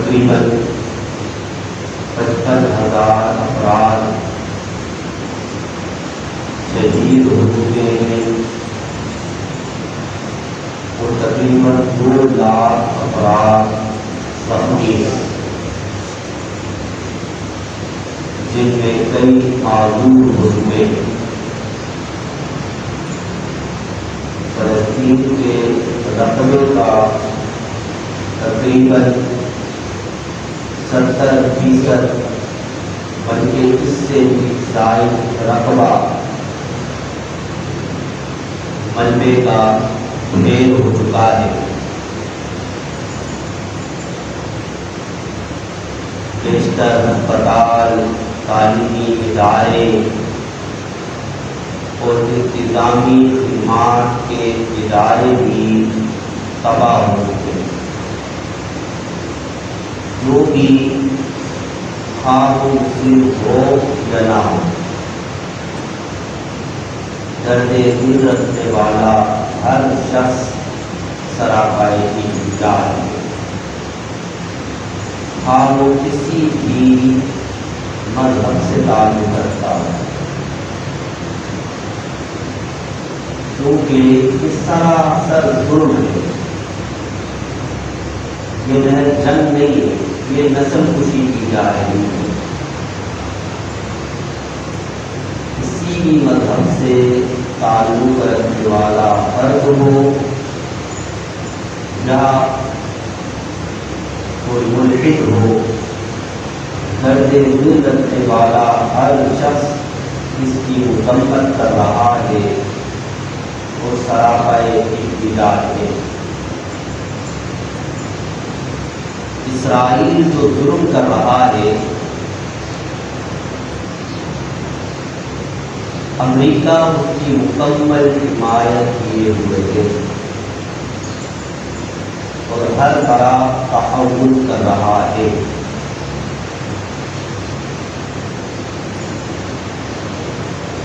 تقریباً 55,000 افراد شہید ہو چکے ہیں اور تقریباً 2 لاکھ افراد زخمی ہیں، جن میں کئی معذور ہو چکے ہیں۔ فلسطین کے رقبے کا تقریباً 70% بلکہ اس سے بھی زائد رقبہ ملبے کا ڈھیر ہو چکا ہے۔ بیشتر ہسپتال، تعلیمی ادارے اور انتظامی خدمات کے ادارے بھی تباہ ہو چکے ہیں۔ جو بھی خواہ وہ مسلم ہو یا نہ ہو، درد دل رکھنے والا ہر شخص سراپائے انتظار ہے، خواہ وہ کسی بھی مذہب سے تعلق رکھتا ہے، کیونکہ اس سراسر ظلم ہے۔ یہ محض جنگ نہیں ہے، یہ نسل کشی کی جا رہی ہے۔ کسی بھی مذہب سے تعلق رکھنے والا فرد ہو یا کوئی ملحد ہو، درد دل رکھنے والا ہر شخص اس کی مذمت کر رہا ہے اور سراپائے احتجاج ہے۔ اسرائیل جو ظلم کر رہا ہے، امریکہ اس کی مکمل حمایت کیے ہوئے ہے اور ہر طرح تحول کر رہا ہے۔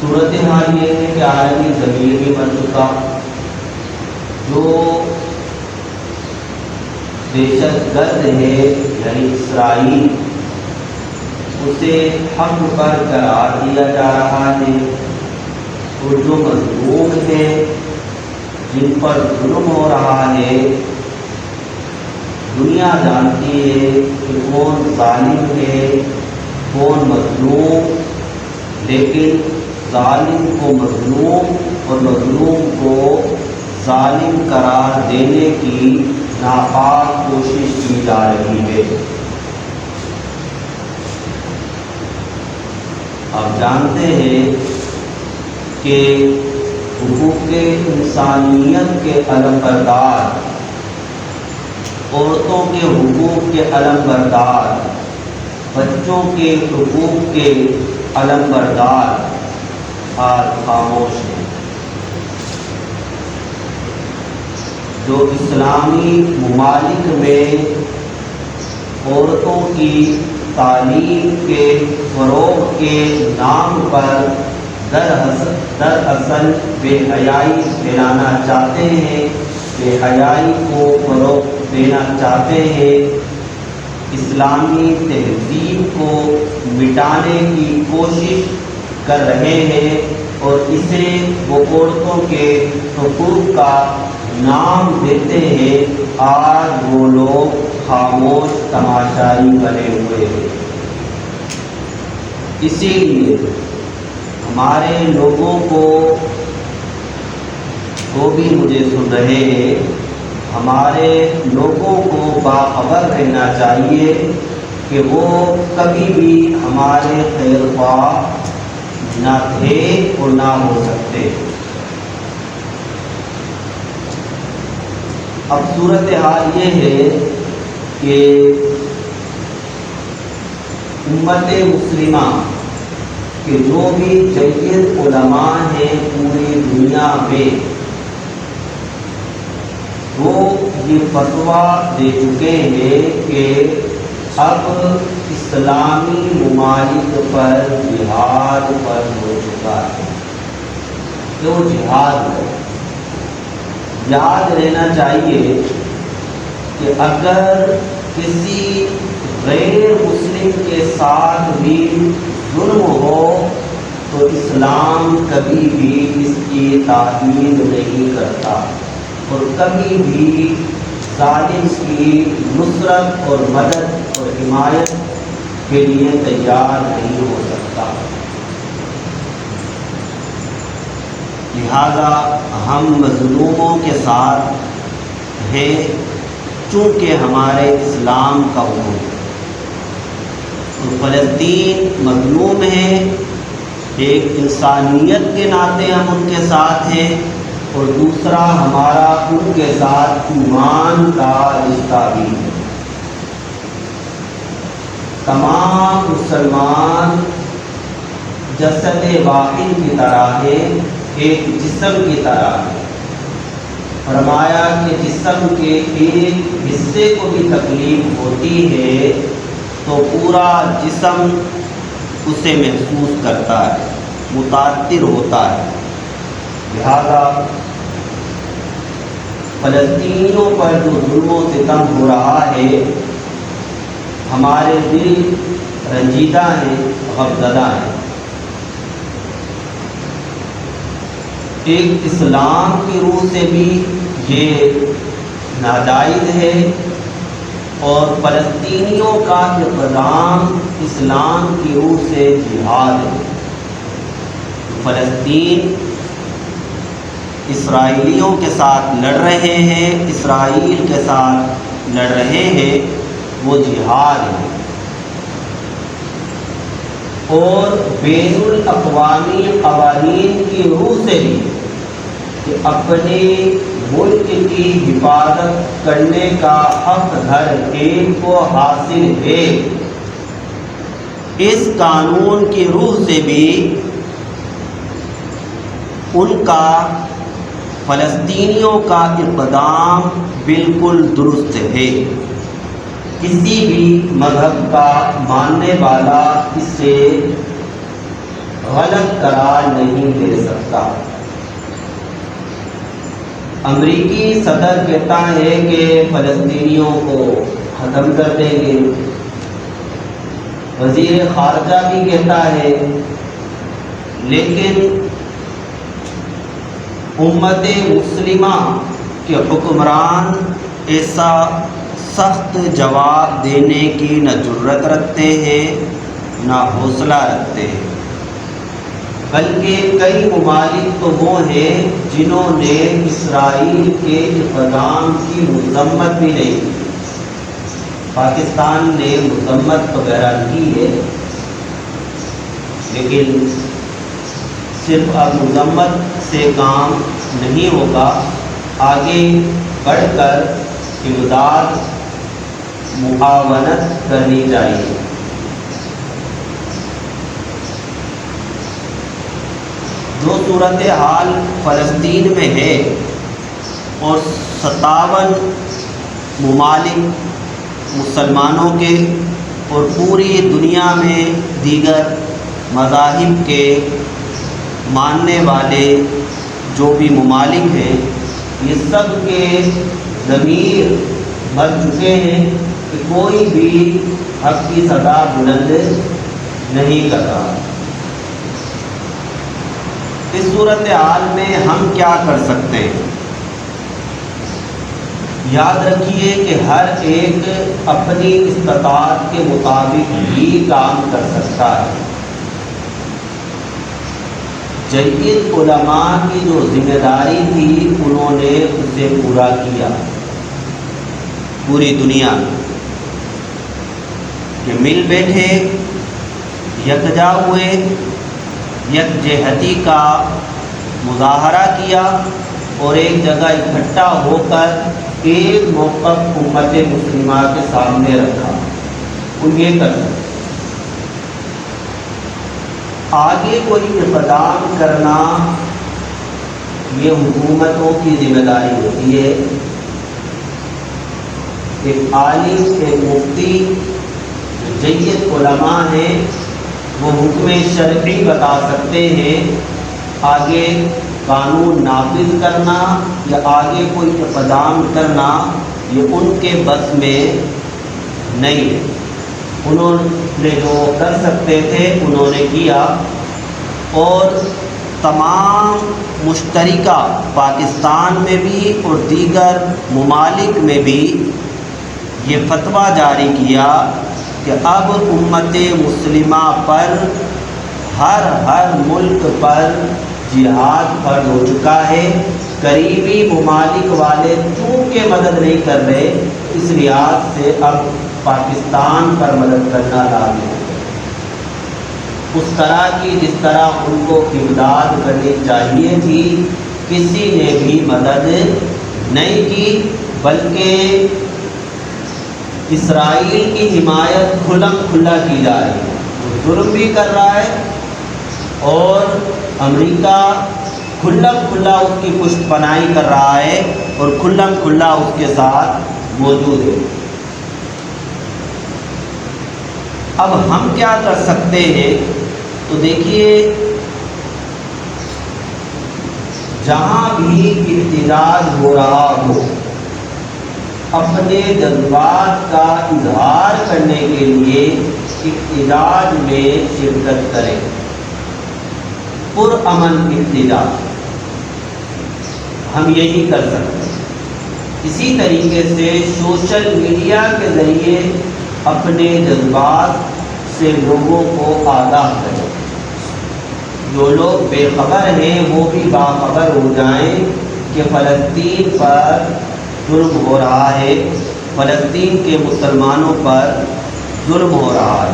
صورتحال یہ ہے کہ عالمی ضمیر بھی بن چکا، جو دہشت گرد ہے یعنی اسرائیل، اسے حق پر قرار دیا جا رہا ہے، اور جو مظلوم ہے، جن پر ظلم ہو رہا ہے، دنیا جانتی ہے کہ کون ظالم ہے کون مظلوم، لیکن ظالم کو مظلوم اور مظلوم کو ظالم قرار دینے کی ناپاک کوشش کی جا رہی ہے۔ آپ جانتے ہیں کہ حقوق انسانیت کے علم بردار، عورتوں کے حقوق کے علم بردار، بچوں کے حقوق کے علم بردار آج خاموش ہیں۔ جو اسلامی ممالک میں عورتوں کی تعلیم کے فروغ کے نام پر دراصل بے حیائی پھیلانا چاہتے ہیں، بے حیائی کو فروغ دینا چاہتے ہیں، اسلامی تہذیب کو مٹانے کی کوشش کر رہے ہیں، اور اسے وہ عورتوں کے حقوق کا نام دیتے ہیں، آج وہ لوگ خاموش تماشائی بنے ہوئے ہیں۔ اسی لیے ہمارے لوگوں کو، وہ بھی مجھے سن رہے ہیں، ہمارے لوگوں کو باخبر رہنا چاہیے کہ وہ کبھی بھی ہمارے خیر خواہ نہ تھے اور نہ ہو سکتے۔ اب صورتحال یہ ہے کہ امت مسلمہ کہ جو بھی جید علماء ہیں پوری دنیا میں، وہ یہ فتویٰ دے چکے ہیں کہ اب اسلامی ممالک پر جہاد فرض ہو چکا ہے۔ جو جہاد ہے، یاد رہنا چاہیے کہ اگر کسی غیر مسلم کے ساتھ بھی ظلم ہو تو اسلام کبھی بھی اس کی تائید نہیں کرتا اور کبھی بھی ظالم کی نصرت اور مدد اور حمایت کے لیے تیار نہیں ہو سکتا۔ لہذا ہم مظلوموں کے ساتھ ہیں، چونکہ ہمارے اسلام کا حکم ہے۔ اور فلسطین مظلوم ہے، ایک انسانیت کے ناطے ہم ان کے ساتھ ہیں، اور دوسرا ہمارا ان کے ساتھ ایمان کا رشتہ بھی ہے۔ تمام مسلمان جسد واحد کی طرح ہے، ایک جسم کی طرح ہے۔ فرمایا کہ جسم کے ایک حصے کو بھی تکلیف ہوتی ہے تو پورا جسم اسے محسوس کرتا ہے، متاثر ہوتا ہے۔ لہذا فلسطینیوں پر جو ظلم و ستم ہو رہا ہے، ہمارے دل رنجیدہ ہیں، غمزدہ ہیں۔ ایک اسلام کی روح سے بھی یہ ناجائز ہے، اور فلسطینیوں کا اقدام اسلام کی روح سے جہاد ہے۔ فلسطین اسرائیلیوں کے ساتھ لڑ رہے ہیں، اسرائیل کے ساتھ لڑ رہے ہیں، وہ جہاد ہے۔ اور بین الاقوامی قوانین کی روح سے بھی کہ اپنے ملک کی حفاظت کرنے کا حق ہر ایک کو حاصل ہے، اس قانون کی روح سے بھی ان کا فلسطینیوں کا اقدام بالکل درست ہے۔ کسی بھی مذہب کا ماننے والا اسے غلط قرار نہیں دے سکتا۔ امریکی صدر کہتا ہے کہ فلسطینیوں کو ختم کر دیں گے، وزیر خارجہ بھی کہتا ہے، لیکن امت مسلمہ کے حکمران ایسا سخت جواب دینے کی نہ جرأت رکھتے ہیں نہ حوصلہ رکھتے ہیں، بلکہ کئی ممالک تو وہ ہیں جنہوں نے اسرائیل کے اقدام کی مذمت بھی نہیں کی۔ پاکستان نے مذمت وغیرہ کی ہے، لیکن صرف اب مذمت سے کام نہیں ہوگا، آگے بڑھ کر امداد معاونت کرنی چاہیے۔ جو صورتحال فلسطین میں ہے اور 57 ممالک مسلمانوں کے اور پوری دنیا میں دیگر مذاہب کے ماننے والے جو بھی ممالک ہیں، یہ سب کے ضمیر مر چکے ہیں کہ کوئی بھی حق کی صدا بلند نہیں کر رہا۔ اس صورتحال میں ہم کیا کر سکتے ہیں؟ یاد رکھیے کہ ہر ایک اپنی استطاعت کے مطابق ہی کام کر سکتا ہے۔ جدید علماء کی جو ذمہ داری تھی انہوں نے اسے پورا کیا۔ پوری دنیا کہ مل بیٹھے، یکجا ہوئے، یکجہتی کا مظاہرہ کیا اور ایک جگہ اکٹھا ہو کر ایک موقف امت مسلمہ کے سامنے رکھا۔ وہ یہ کر سکتے، آگے کوئی اقدام کرنا یہ حکومتوں کی ذمہ داری ہوتی ہے۔ ایک عالم، ایک مفتی، جید علماء ہیں، وہ حکم شرعی بتا سکتے ہیں، آگے قانون نافذ کرنا یا آگے کوئی اقدام کرنا یہ ان کے بس میں نہیں ہے۔ انہوں نے جو کر سکتے تھے انہوں نے کیا، اور تمام مشترکہ پاکستان میں بھی اور دیگر ممالک میں بھی یہ فتویٰ جاری کیا کہ اب امت مسلمہ پر ہر ملک پر جہاد فرض ہو چکا ہے۔ قریبی ممالک والے چونکہ مدد نہیں کر رہے، اس لحاظ سے اب پاکستان پر مدد کرنا لازم ہے۔ اس طرح کی جس طرح ان کو امداد کرنی چاہیے تھی، کسی نے بھی مدد نہیں کی، بلکہ اسرائیل کی حمایت کھلم کھلا کی جا رہی ہے۔ وہ ظلم بھی کر رہا ہے اور امریکہ کھلم کھلا اس کی پشت پناہی کر رہا ہے اور کھلم کھلا اس کے ساتھ موجود ہے۔ اب ہم کیا کر سکتے ہیں؟ تو دیکھیے، جہاں بھی احتجاج ہو رہا ہو، اپنے جذبات کا اظہار کرنے کے لیے احتجاج میں شرکت کریں، پرامن احتجاج۔ ہم یہی کر سکتے ہیں۔ اسی طریقے سے سوشل میڈیا کے ذریعے اپنے جذبات سے لوگوں کو آگاہ کریں۔ جو لوگ بے خبر ہیں وہ بھی باخبر ہو جائیں کہ فلسطین پر ظلم ہو رہا ہے، فلسطین کے مسلمانوں پر ظلم ہو رہا ہے۔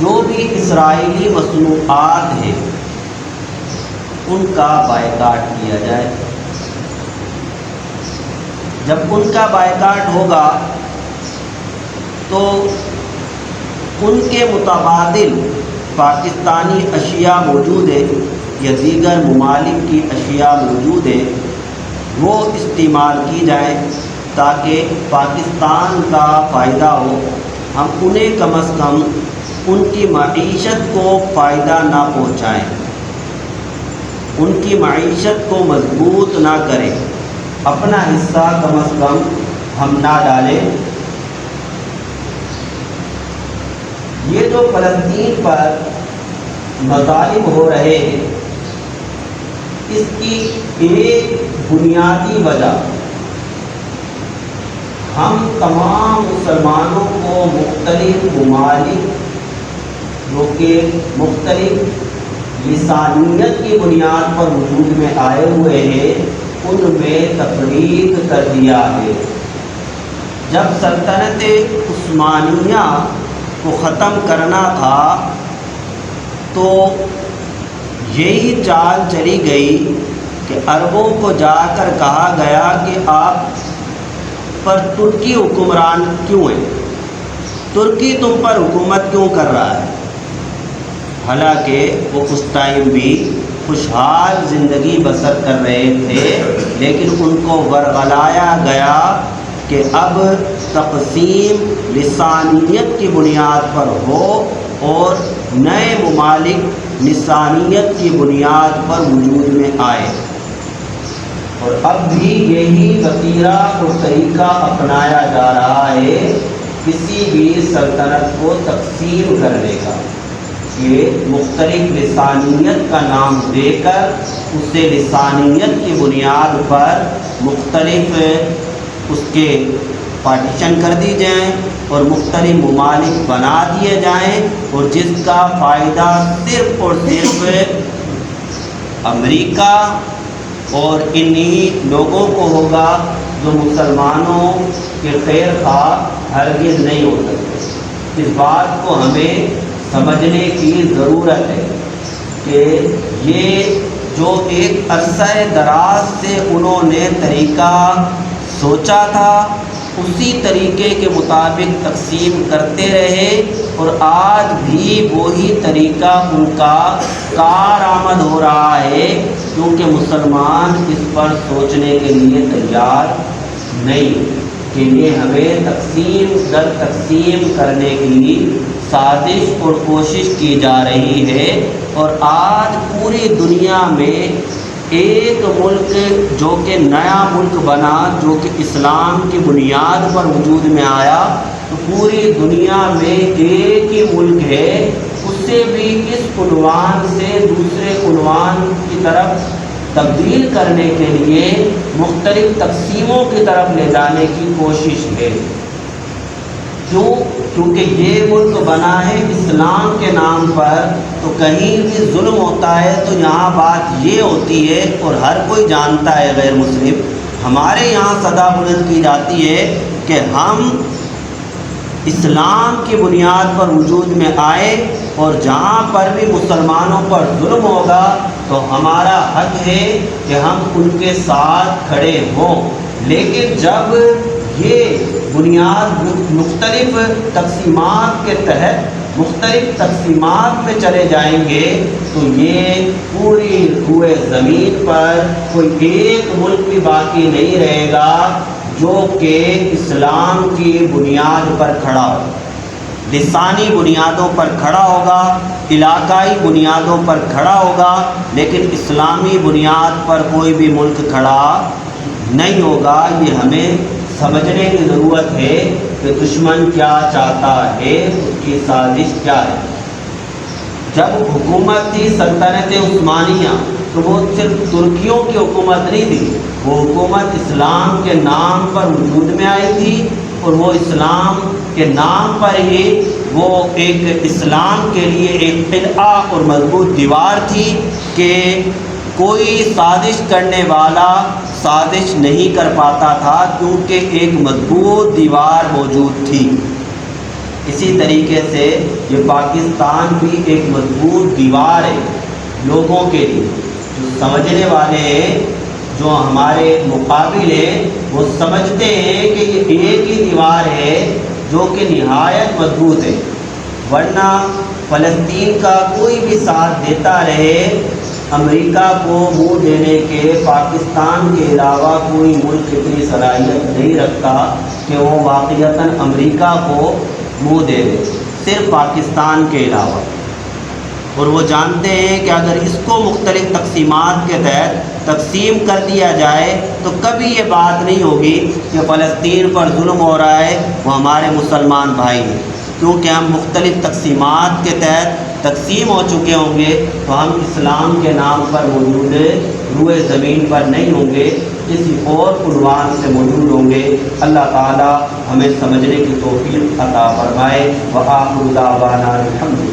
جو بھی اسرائیلی مصنوعات ہیں ان کا بائیکاٹ کیا جائے۔ جب ان کا بائیکاٹ ہوگا تو ان کے متبادل پاکستانی اشیاء موجود ہیں یا دیگر ممالک کی اشیاء موجود ہیں، وہ استعمال کی جائیں تاکہ پاکستان کا فائدہ ہو۔ ہم انہیں کم از کم ان کی معیشت کو فائدہ نہ پہنچائیں، ان کی معیشت کو مضبوط نہ کریں، اپنا حصہ کم از کم ہم نہ ڈالیں۔ یہ جو فلسطین پر مظالم ہو رہے ہیں، اس کی ایک بنیادی وجہ ہم تمام مسلمانوں کو مختلف ممالک جو کہ مختلف لسانیت کی بنیاد پر وجود میں آئے ہوئے ہیں، ان میں تفریق کر دیا ہے۔ جب سلطنت عثمانیہ کو ختم کرنا تھا تو یہی چال چلی گئی کہ عربوں کو جا کر کہا گیا کہ آپ پر ترکی حکمران کیوں ہے، ترکی تم پر حکومت کیوں کر رہا ہے؟ حالانکہ وہ اس ٹائم بھی خوشحال زندگی بسر کر رہے تھے، لیکن ان کو ورغلایا گیا کہ اب تقسیم لسانیت کی بنیاد پر ہو اور نئے ممالک لسانیت کی بنیاد پر وجود میں آئے۔ اور اب بھی یہی وتیرہ اور طریقہ اپنایا جا رہا ہے کسی بھی سلطنت کو تقسیم کرنے کا، کہ مختلف لسانیت کا نام دے کر اسے لسانیت کی بنیاد پر مختلف اس کے پارٹیشن کر دی جائیں اور مختلف ممالک بنا دیے جائیں، اور جس کا فائدہ صرف اور صرف امریکہ اور انہی لوگوں کو ہوگا جو مسلمانوں کے خیر خواہ ہرگز نہیں ہو سکتے۔ اس بات کو ہمیں سمجھنے کی ضرورت ہے کہ یہ جو ایک عرصہ دراز سے انہوں نے طریقہ سوچا تھا، اسی طریقے کے مطابق تقسیم کرتے رہے، اور آج بھی وہی طریقہ ان کا کارآمد ہو رہا ہے، کیونکہ مسلمان اس پر سوچنے کے لیے تیار نہیں کہ یہ ہمیں تقسیم در تقسیم کرنے کی سازش اور کوشش کی جا رہی ہے۔ اور آج پوری دنیا میں ایک ملک جو کہ نیا ملک بنا، جو کہ اسلام کی بنیاد پر وجود میں آیا، تو پوری دنیا میں ایک ہی ملک ہے، اسے بھی اس عنوان سے دوسرے عنوان کی طرف تبدیل کرنے کے لیے مختلف تقسیموں کی طرف لے جانے کی کوشش ہے۔ کیونکہ یہ ملک بنا ہے اسلام کے نام پر، تو کہیں بھی ظلم ہوتا ہے تو یہاں بات یہ ہوتی ہے، اور ہر کوئی جانتا ہے غیر مسلم، ہمارے یہاں صدا بلند کی جاتی ہے کہ ہم اسلام کی بنیاد پر وجود میں آئے، اور جہاں پر بھی مسلمانوں پر ظلم ہوگا تو ہمارا حق ہے کہ ہم ان کے ساتھ کھڑے ہوں۔ لیکن جب یہ بنیاد مختلف تقسیمات کے تحت مختلف تقسیمات میں چلے جائیں گے تو یہ پوری روئے زمین پر کوئی ایک ملک بھی باقی نہیں رہے گا جو کہ اسلام کی بنیاد پر کھڑا ہو، لسانی بنیادوں پر کھڑا ہوگا، علاقائی بنیادوں پر کھڑا ہوگا، لیکن اسلامی بنیاد پر کوئی بھی ملک کھڑا نہیں ہوگا۔ یہ ہمیں سمجھنے کی ضرورت ہے کہ دشمن کیا چاہتا ہے، اس کی سازش کیا ہے۔ جب حکومت تھی سلطنت عثمانیہ، تو وہ صرف ترکیوں کی حکومت نہیں تھی، وہ حکومت اسلام کے نام پر وجود میں آئی تھی، اور وہ اسلام کے نام پر ہی وہ ایک اسلام کے لیے ایک قلعہ اور مضبوط دیوار تھی کہ کوئی سازش کرنے والا سازش نہیں کر پاتا تھا، کیونکہ ایک مضبوط دیوار موجود تھی۔ اسی طریقے سے یہ پاکستان بھی ایک مضبوط دیوار ہے لوگوں کے لیے، جو سمجھنے والے ہیں، جو ہمارے مقابل ہیں، وہ سمجھتے ہیں کہ یہ ایک ہی دیوار ہے جو کہ نہایت مضبوط ہے، ورنہ فلسطین کا کوئی بھی ساتھ دیتا رہے، امریکہ کو منہ دینے کے پاکستان کے علاوہ کوئی ملک اتنی صلاحیت نہیں رکھتا کہ وہ واقعتاً امریکہ کو منہ دے دے، صرف پاکستان کے علاوہ۔ اور وہ جانتے ہیں کہ اگر اس کو مختلف تقسیمات کے تحت تقسیم کر دیا جائے تو کبھی یہ بات نہیں ہوگی کہ فلسطین پر ظلم ہو رہا ہے، وہ ہمارے مسلمان بھائی ہیں، کیونکہ ہم مختلف تقسیمات کے تحت تقسیم ہو چکے ہوں گے تو ہم اسلام کے نام پر موجود روئے زمین پر نہیں ہوں گے، کسی اور عنوان سے موجود ہوں گے۔ اللہ تعالی ہمیں سمجھنے کی توفیق عطا فرمائے۔ وآخر دعوانا الحمد